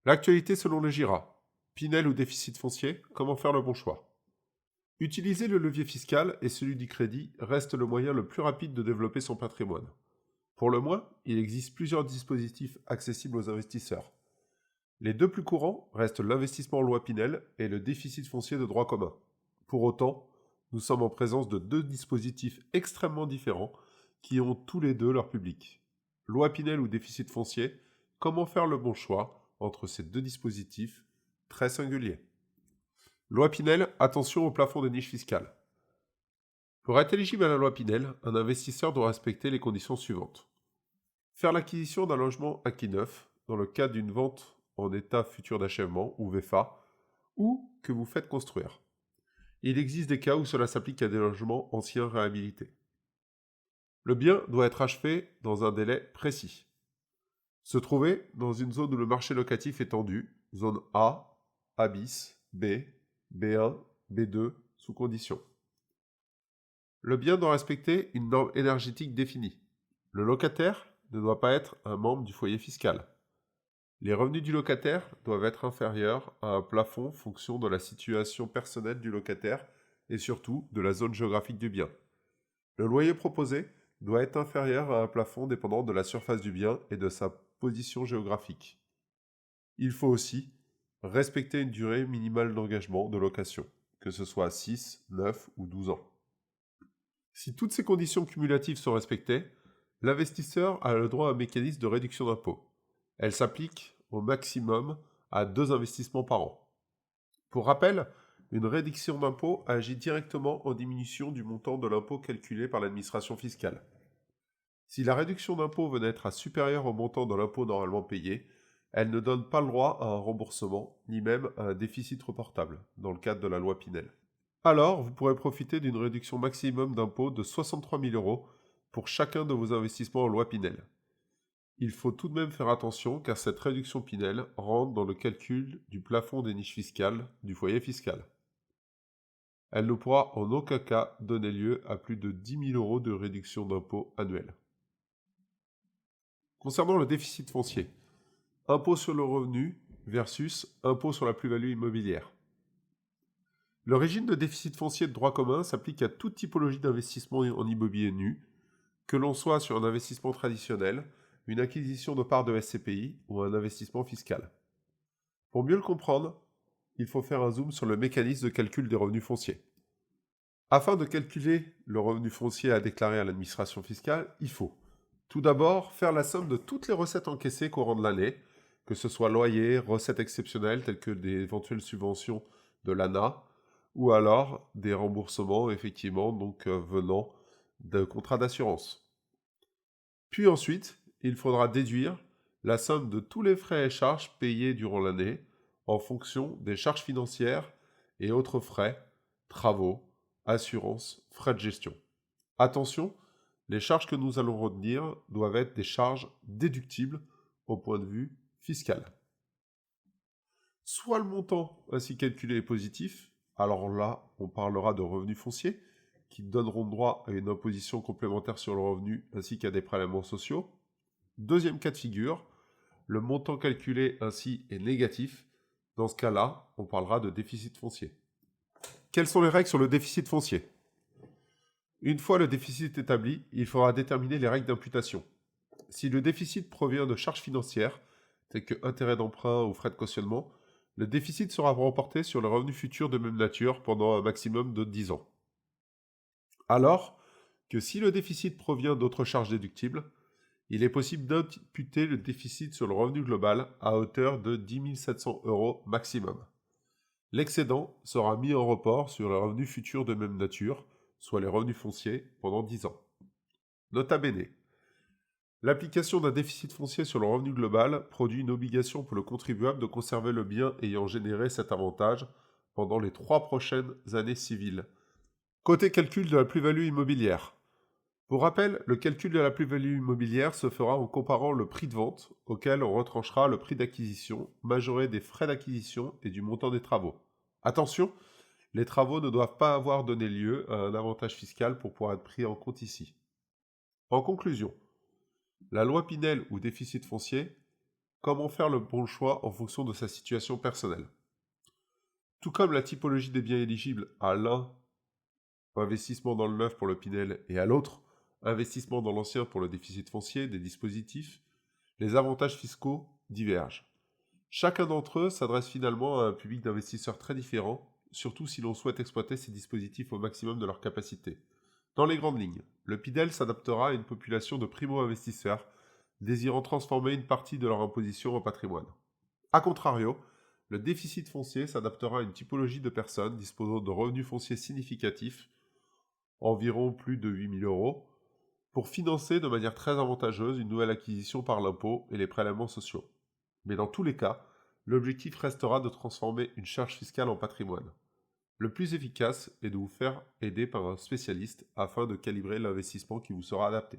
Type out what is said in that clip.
L'actualité selon les GIRA. Pinel ou déficit foncier, comment faire le bon choix? Utiliser le levier fiscal et celui du crédit reste le moyen le plus rapide de développer son patrimoine. Pour le moins, il existe plusieurs dispositifs accessibles aux investisseurs. Les deux plus courants restent l'investissement en loi Pinel et le déficit foncier de droit commun. Pour autant, nous sommes en présence de deux dispositifs extrêmement différents qui ont tous les deux leur public. Loi Pinel ou déficit foncier, comment faire le bon choix entre ces deux dispositifs très singuliers? Loi Pinel, attention au plafond des niches fiscales. Pour être éligible à la loi Pinel, un investisseur doit respecter les conditions suivantes. Faire l'acquisition d'un logement acquis neuf dans le cadre d'une vente en état futur d'achèvement ou VFA ou que vous faites construire. Il existe des cas où cela s'applique à des logements anciens réhabilités. Le bien doit être achevé dans un délai précis. Se trouver dans une zone où le marché locatif est tendu, zone A, A bis, B, B1, B2, sous condition. Le bien doit respecter une norme énergétique définie. Le locataire ne doit pas être un membre du foyer fiscal. Les revenus du locataire doivent être inférieurs à un plafond fonction de la situation personnelle du locataire et surtout de la zone géographique du bien. Le loyer proposé doit être inférieur à un plafond dépendant de la surface du bien et de sa position géographique. Il faut aussi respecter une durée minimale d'engagement de location, que ce soit 6, 9 ou 12 ans. Si toutes ces conditions cumulatives sont respectées, l'investisseur a le droit à un mécanisme de réduction d'impôt. Elle s'applique au maximum à 2 investissements par an. Pour rappel, une réduction d'impôt agit directement en diminution du montant de l'impôt calculé par l'administration fiscale. Si la réduction d'impôt venait être supérieure au montant de l'impôt normalement payé, elle ne donne pas le droit à un remboursement, ni même à un déficit reportable, dans le cadre de la loi Pinel. Alors, vous pourrez profiter d'une réduction maximum d'impôt de 63 000 euros pour chacun de vos investissements en loi Pinel. Il faut tout de même faire attention car cette réduction Pinel rentre dans le calcul du plafond des niches fiscales du foyer fiscal. Elle ne pourra en aucun cas donner lieu à plus de 10 000 euros de réduction d'impôt annuelle. Concernant le déficit foncier, impôt sur le revenu versus impôt sur la plus-value immobilière. Le régime de déficit foncier de droit commun s'applique à toute typologie d'investissement en immobilier nu, que l'on soit sur un investissement traditionnel, une acquisition de parts de SCPI ou un investissement fiscal. Pour mieux le comprendre, il faut faire un zoom sur le mécanisme de calcul des revenus fonciers. Afin de calculer le revenu foncier à déclarer à l'administration fiscale, il faut tout d'abord faire la somme de toutes les recettes encaissées courant de l'année, que ce soit loyers, recettes exceptionnelles telles que des éventuelles subventions de l'ANA, ou alors des remboursements effectivement venant de contrats d'assurance. Puis ensuite, il faudra déduire la somme de tous les frais et charges payés durant l'année en fonction des charges financières et autres frais, travaux, assurances, frais de gestion. Attention, les charges que nous allons retenir doivent être des charges déductibles au point de vue fiscal. Soit le montant ainsi calculé est positif, alors là, on parlera de revenus fonciers, qui donneront droit à une imposition complémentaire sur le revenu ainsi qu'à des prélèvements sociaux. Deuxième cas de figure, le montant calculé ainsi est négatif. Dans ce cas-là, on parlera de déficit foncier. Quelles sont les règles sur le déficit foncier? Une fois le déficit établi, il faudra déterminer les règles d'imputation. Si le déficit provient de charges financières, telles que intérêts d'emprunt ou frais de cautionnement, le déficit sera reporté sur le revenu futur de même nature pendant un maximum de 10 ans. Alors que si le déficit provient d'autres charges déductibles, il est possible d'imputer le déficit sur le revenu global à hauteur de 10 700 euros maximum. L'excédent sera mis en report sur le revenu futur de même nature, soit les revenus fonciers, pendant 10 ans. Nota bene. L'application d'un déficit foncier sur le revenu global produit une obligation pour le contribuable de conserver le bien ayant généré cet avantage pendant les 3 prochaines années civiles. Côté calcul de la plus-value immobilière. Pour rappel, le calcul de la plus-value immobilière se fera en comparant le prix de vente, auquel on retranchera le prix d'acquisition, majoré des frais d'acquisition et du montant des travaux. Attention, les travaux ne doivent pas avoir donné lieu à un avantage fiscal pour pouvoir être pris en compte ici. En conclusion, la loi Pinel ou déficit foncier Comment faire le bon choix en fonction de sa situation personnelle? Tout comme la typologie des biens éligibles à l'un, investissement dans le neuf pour le Pinel, et à l'autre, investissement dans l'ancien pour le déficit foncier des dispositifs, les avantages fiscaux divergent. Chacun d'entre eux s'adresse finalement à un public d'investisseurs très différent, surtout si l'on souhaite exploiter ces dispositifs au maximum de leur capacité. Dans les grandes lignes, le PIDEL s'adaptera à une population de primo-investisseurs désirant transformer une partie de leur imposition en patrimoine. A contrario, le déficit foncier s'adaptera à une typologie de personnes disposant de revenus fonciers significatifs, environ plus de 8 000 euros, pour financer de manière très avantageuse une nouvelle acquisition par l'impôt et les prélèvements sociaux. Mais dans tous les cas, l'objectif restera de transformer une charge fiscale en patrimoine. Le plus efficace est de vous faire aider par un spécialiste afin de calibrer l'investissement qui vous sera adapté.